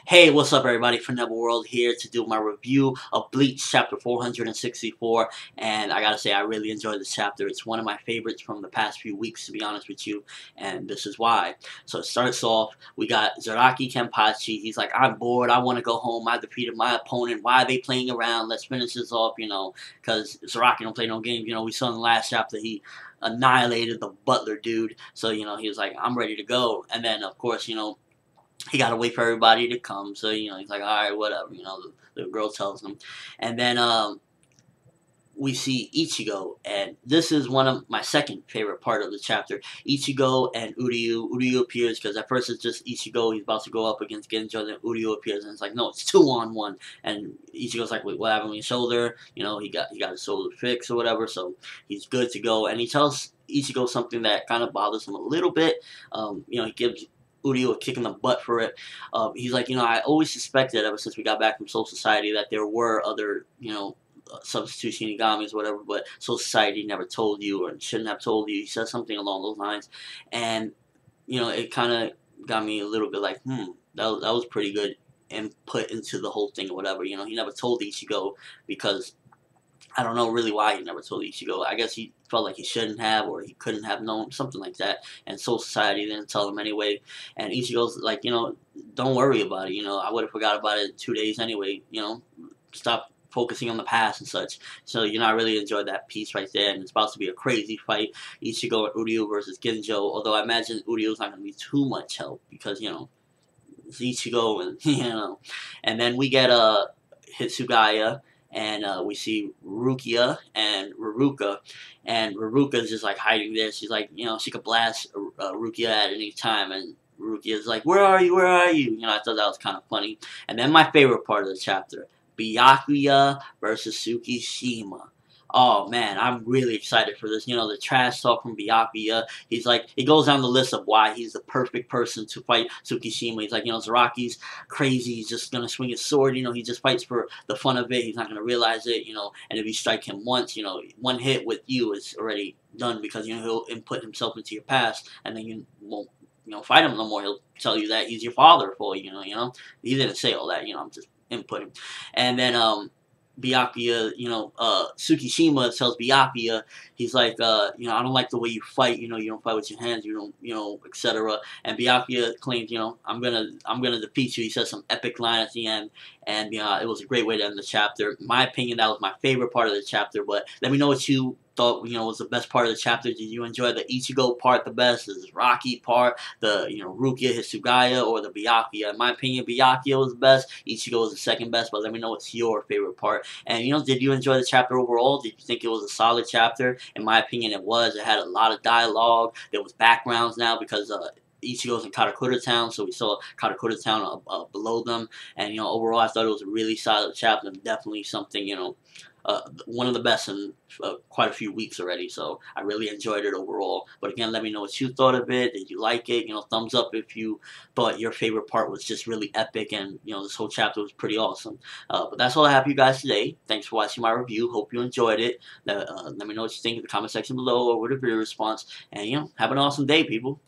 Hey, what's up everybody? ForneverWorld here to do my review of Bleach chapter 464, and I gotta say I really enjoyed this chapter. It's one of my favorites from the past few weeks, to be honest with you, and this is why. So it starts off, we got Zaraki Kenpachi. He's like, I'm bored, I want to go home, I defeated my opponent, why are they playing around, let's finish this off, because Zaraki don't play no games. We saw in the last chapter he annihilated the butler dude, so he was like, I'm ready to go. And then of course, he got to wait for everybody to come. So, he's like, all right, whatever. The girl tells him. And then we see Ichigo. And this is one of my second favorite part of the chapter. Ichigo and Uryu. Uryu appears because at first it's just Ichigo. He's about to go up against Genjo. Then Uryu appears. And it's like, no, it's 2-on-1. And Ichigo's like, wait, what happened with his shoulder? He got his shoulder fixed or whatever. So he's good to go. And he tells Ichigo something that kind of bothers him a little bit. He gives Uryu a kick in the butt for it. He's like, I always suspected ever since we got back from Soul Society that there were other, substitute Shinigamis, whatever, but Soul Society never told you or shouldn't have told you. He said something along those lines. And, it kind of got me a little bit like, that was pretty good input into the whole thing or whatever. He never told Ichigo because I don't know really why he never told Ichigo. I guess he felt like he shouldn't have or he couldn't have known, something like that. And Soul Society didn't tell him anyway. And Ichigo's like, don't worry about it. I would have forgot about it in 2 days anyway. Stop focusing on the past and such. So, I really enjoyed that piece right there. And it's about to be a crazy fight. Ichigo and Uryu versus Genjo. Although I imagine Uryu's not going to be too much help because, it's Ichigo and, And then we get Hitsugaya. And we see Rukia and Ruruka, and Ruruka's just like hiding there. She's like, she could blast Rukia at any time, and Rukia's like, where are you, where are you? I thought that was kind of funny. And then my favorite part of the chapter, Byakuya versus Tsukishima. Oh man, I'm really excited for this. The trash talk from Byakuya. He's like, he goes down the list of why he's the perfect person to fight Tsukishima. He's like, Zaraki's crazy. He's just gonna swing his sword. He just fights for the fun of it. He's not gonna realize it. And if you strike him once, one hit with you is already done because he'll input himself into your past, and then you won't fight him no more. He'll tell you that he's your father for you. He didn't say all that. I'm just inputting, and then Byakuya, Tsukishima tells Byakuya, he's like, I don't like the way you fight, you don't fight with your hands, you don't, etc. And Byakuya claims, I'm gonna defeat you. He says some epic line at the end, and it was a great way to end the chapter. In my opinion, that was my favorite part of the chapter. But let me know what you thought, was the best part of the chapter. Did you enjoy the Ichigo part the best, the Rocky part, the, Rukia Hitsugaya, or the Byakuya? In my opinion, Byakuya was the best, Ichigo was the second best, but let me know what's your favorite part. And, did you enjoy the chapter overall? Did you think it was a solid chapter? In my opinion, it was. It had a lot of dialogue. There was backgrounds now because, Ichigo's in Karakura Town, so we saw Karakura Town below them. And, overall, I thought it was a really solid chapter, and definitely something, one of the best in quite a few weeks already, so I really enjoyed it overall. But again, let me know what you thought of it. Did you like it? Thumbs up if you thought your favorite part was just really epic and, this whole chapter was pretty awesome. But that's all I have for you guys today. Thanks for watching my review. Hope you enjoyed it. Let me know what you think in the comment section below or with a video response. And, have an awesome day, people.